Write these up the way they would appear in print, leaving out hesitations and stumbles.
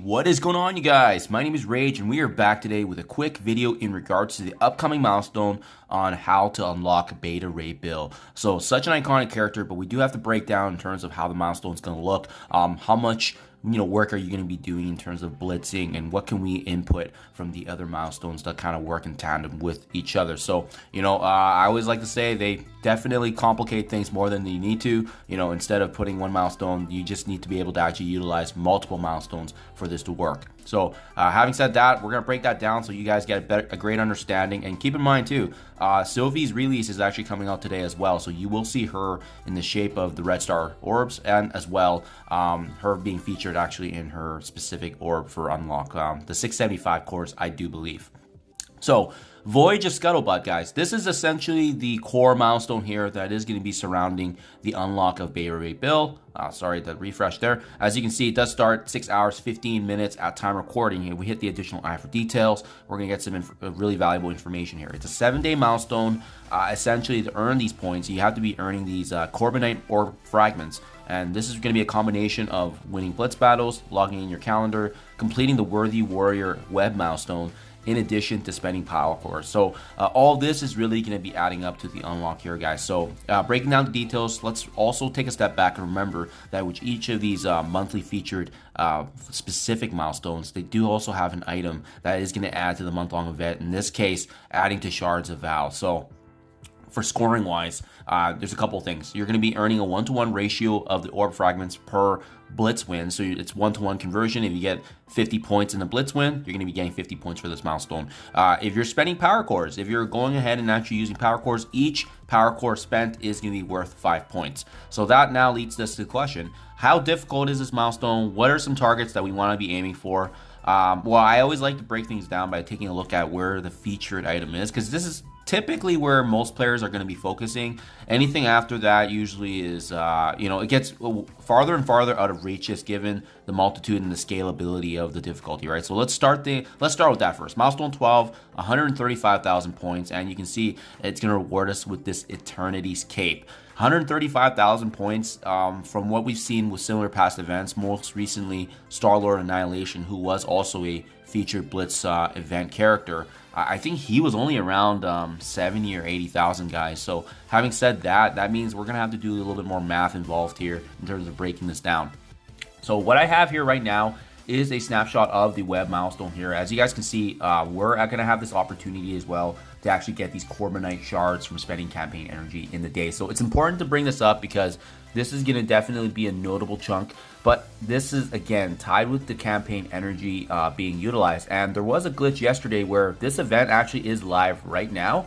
What is going on, you guys? My name is Rage, and we are back today with a quick video in regards to the upcoming milestone on how to unlock Beta Ray Bill. So, such an iconic character, but we do have to break down in terms of how the milestone is going to look, how much work are you going to be doing in terms of blitzing, and what can we input from the other milestones that kind of work in tandem with each other. So, I always like to say they definitely complicate things more than you need to. Instead of putting one milestone, you just need to be able to actually utilize multiple milestones for this to work. So having said that, we're going to break that down so you guys get a great understanding. And keep in mind too, Sylvie's release is actually coming out today as well. So you will see her in the shape of the Red Star orbs, and as well her being featured actually in her specific orb for unlock, the 675 cores, I do believe. So, Voyage of Scuttlebutt, guys. This is essentially the core milestone here that is going to be surrounding the unlock of Beta Ray Bill. Sorry, the refresh there. As you can see, it does start 6 hours, 15 minutes at time recording. Here, we hit the additional eye for details. We're going to get some really valuable information here. It's a 7-day milestone. Essentially, to earn these points, you have to be earning these Corbinite orb fragments. And this is going to be a combination of winning blitz battles, logging in your calendar, completing the Worthy Warrior web milestone, in addition to spending power cores. So all this is really going to be adding up to the unlock here, guys. So breaking down the details, let's also take a step back and remember that with each of these monthly featured specific milestones, they do also have an item that is going to add to the month-long event. In this case, adding to Shards of Val. So for scoring wise, there's a couple things. You're going to be earning a 1-to-1 ratio of the orb fragments per blitz win. So it's 1-to-1 conversion. If you get 50 points in the blitz win, you're going to be getting 50 points for this milestone. If you're spending power cores, if you're going ahead and actually using power cores, each power core spent is going to be worth 5 points. So that now leads us to the question, how difficult is this milestone? What are some targets that we want to be aiming for? Well, I always like to break things down by taking a look at where the featured item is, because this is typically where most players are going to be focusing. Anything after that usually is, it gets farther and farther out of reach, just given the multitude and the scalability of the difficulty, right? So let's start with that first. Milestone 12, 135,000 points, and you can see it's going to reward us with this Eternity's Cape. 135,000 points from what we've seen with similar past events, most recently Star-Lord Annihilation, who was also a featured Blitz event character. I think he was only around 70 or 80,000, guys. So having said that, that means we're going to have to do a little bit more math involved here in terms of breaking this down. So what I have here right now is a snapshot of the web milestone here. As you guys can see, we're going to have this opportunity as well to actually get these Corbinite shards from spending campaign energy in the day. So it's important to bring this up because this is going to definitely be a notable chunk, but this is, again, tied with the campaign energy being utilized. And there was a glitch yesterday where this event actually is live right now.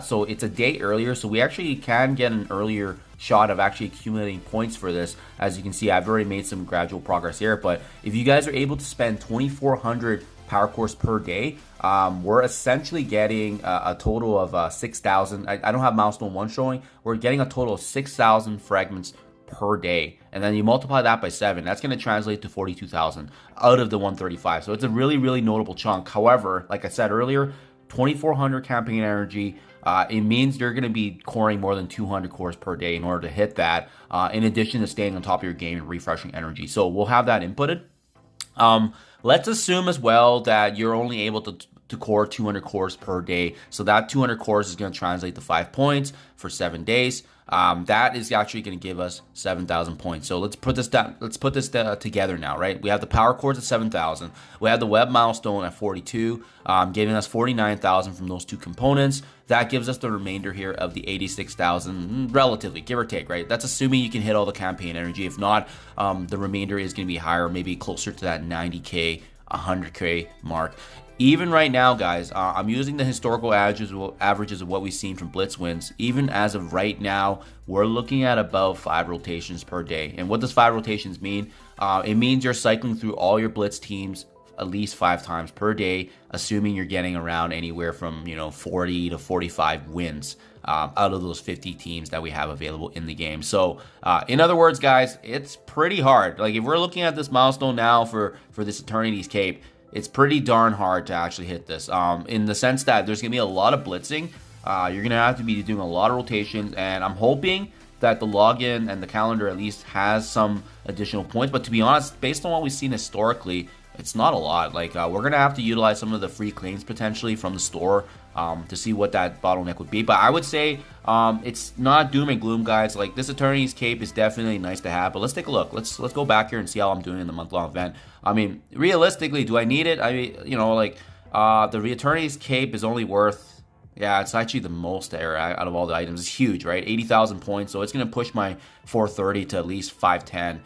So it's a day earlier, so we actually can get an earlier shot of actually accumulating points for this. As you can see, I've already made some gradual progress here, but if you guys are able to spend 2,400 power cores per day, we're essentially getting a total of 6,000. I don't have milestone 1 showing. We're getting a total of 6,000 fragments per day, and then you multiply that by 7, that's going to translate to 42,000 out of the 135. So it's a really, really notable chunk. However, like I said earlier, 2,400 campaign energy, it means you're going to be coring more than 200 cores per day in order to hit that, in addition to staying on top of your game and refreshing energy. So we'll have that inputted. Let's assume as well that you're only able to core 200 cores per day. So that 200 cores is going to translate to 5 points for 7 days. That is actually going to give us 7,000 points. So let's put this down. Let's put this together now, right? We have the power cores at 7,000. We have the web milestone at 42, giving us 49,000 from those two components. That gives us the remainder here of the 86,000, relatively, give or take, right? That's assuming you can hit all the campaign energy. If not, the remainder is going to be higher, maybe closer to that 90K, 100K mark. Even right now, guys, I'm using the historical averages of what we've seen from Blitz wins. Even as of right now, we're looking at about 5 rotations per day. And what does 5 rotations mean? It means you're cycling through all your Blitz teams at least 5 times per day, assuming you're getting around anywhere from 40 to 45 wins out of those 50 teams that we have available in the game. So in other words, guys, it's pretty hard. Like if we're looking at this milestone now for this Eternity's Cape, it's pretty darn hard to actually hit this, in the sense that there's going to be a lot of blitzing. You're going to have to be doing a lot of rotations, and I'm hoping that the login and the calendar at least has some additional points. But to be honest, based on what we've seen historically, it's not a lot. Like, we're going to have to utilize some of the free claims potentially from the store to see what that bottleneck would be. But I would say it's not doom and gloom, guys. Like, this Eternity's Cape is definitely nice to have. But let's take a look. Let's go back here and see how I'm doing in the month-long event. I mean, realistically, do I need it? I mean, you know, like, the Eternity's Cape is only worth... Yeah, it's actually the most there out of all the items. It's huge, right? 80,000 points, so it's going to push my 430 to at least 510.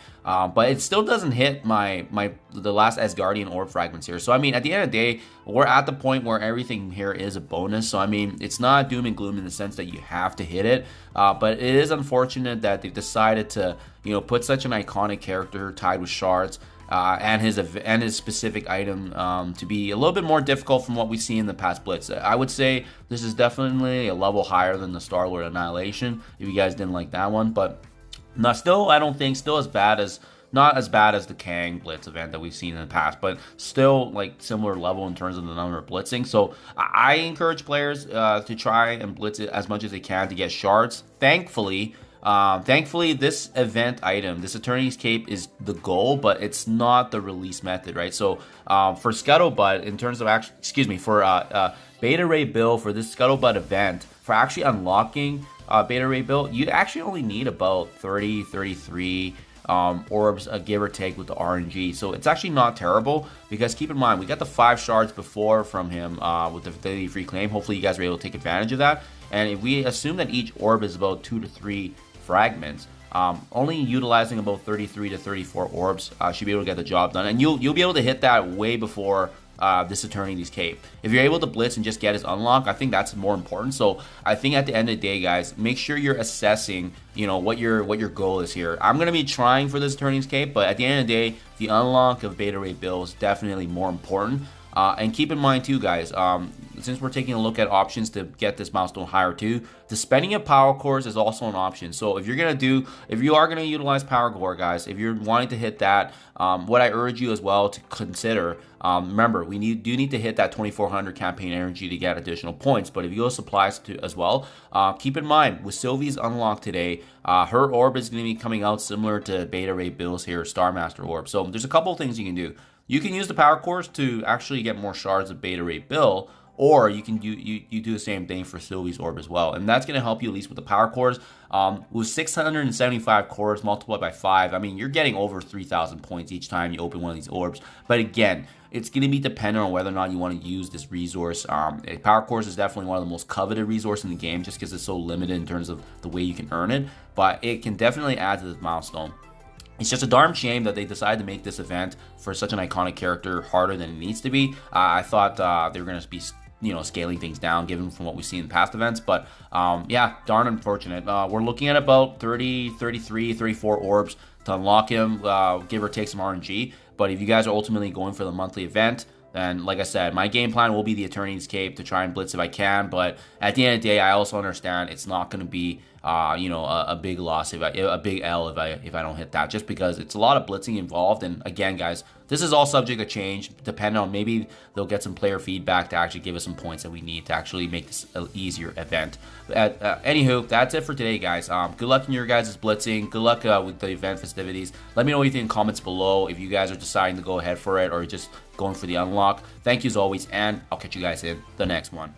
But it still doesn't hit the last Asgardian Orb fragments here. So, I mean, at the end of the day, we're at the point where everything here is a bonus. So, I mean, it's not doom and gloom in the sense that you have to hit it. But it is unfortunate that they've decided to, you know, put such an iconic character tied with shards and his specific item to be a little bit more difficult from what we see in the past Blitz. I would say this is definitely a level higher than the Star-Lord Annihilation, if you guys didn't like that one. But I don't think still not as bad as the Kang Blitz event that we've seen in the past, but still like similar level in terms of the number of blitzing. So I encourage players to try and blitz it as much as they can to get shards. Thankfully, this event item, this Eternity's Cape, is the goal, but it's not the release method, right? So for Scuttlebutt, in terms of for Beta Ray Bill, for this Scuttlebutt event, for actually unlocking Beta Ray Bill, you'd actually only need about 33 orbs, give or take, with the RNG. So it's actually not terrible, because keep in mind, we got the 5 shards before from him with the daily free claim. Hopefully you guys were able to take advantage of that. And if we assume that each orb is about 2 to 3 fragments, only utilizing about 33 to 34 orbs should be able to get the job done. And you'll be able to hit that way before this Eternity's Cape. If you're able to blitz and just get his unlock, I think that's more important. So I think at the end of the day, guys, make sure you're assessing, you know, what your goal is here. I'm gonna be trying for this Eternity's Cape, but at the end of the day, the unlock of Beta Ray Bill is definitely more important. And keep in mind too, guys, since we're taking a look at options to get this milestone higher too, the spending of power cores is also an option. So if you are gonna utilize power core, guys, if you're wanting to hit that, what I urge you as well to consider, remember, we do need to hit that 2400 campaign energy to get additional points. But if you go supplies as well, keep in mind with Sylvie's unlock today, her orb is going to be coming out similar to Beta Ray Bill's here, Star Master orb. So there's a couple of things you can do. You can use the power cores to actually get more shards of Beta Ray Bill, or you can do the same thing for Sylvie's orb as well, and that's going to help you at least with the power cores. With 675 cores multiplied by 5, I mean, you're getting over 3,000 points each time you open one of these orbs. But again, it's going to be dependent on whether or not you want to use this resource. Power cores is definitely one of the most coveted resources in the game, just because it's so limited in terms of the way you can earn it. But it can definitely add to this milestone. It's just a darn shame that they decided to make this event for such an iconic character harder than it needs to be. I thought they were going to be, you know, scaling things down given from what we've seen in past events. But yeah, darn unfortunate. We're looking at about 30, 33, 34 orbs to unlock him, give or take some RNG. But if you guys are ultimately going for the monthly event, then, like I said, my game plan will be the Eternity's Cape to try and blitz if I can. But at the end of the day, I also understand it's not going to be, you know, a big loss, a big L if I don't hit that, just because it's a lot of blitzing involved. And again, guys, this is all subject to change, depending on, maybe they'll get some player feedback to actually give us some points that we need to actually make this an easier event. Anywho, that's it for today, guys. Good luck in your guys' blitzing. Good luck with the event festivities. Let me know what you think in comments below if you guys are deciding to go ahead for it or just going for the unlock. Thank you as always, and I'll catch you guys in the next one.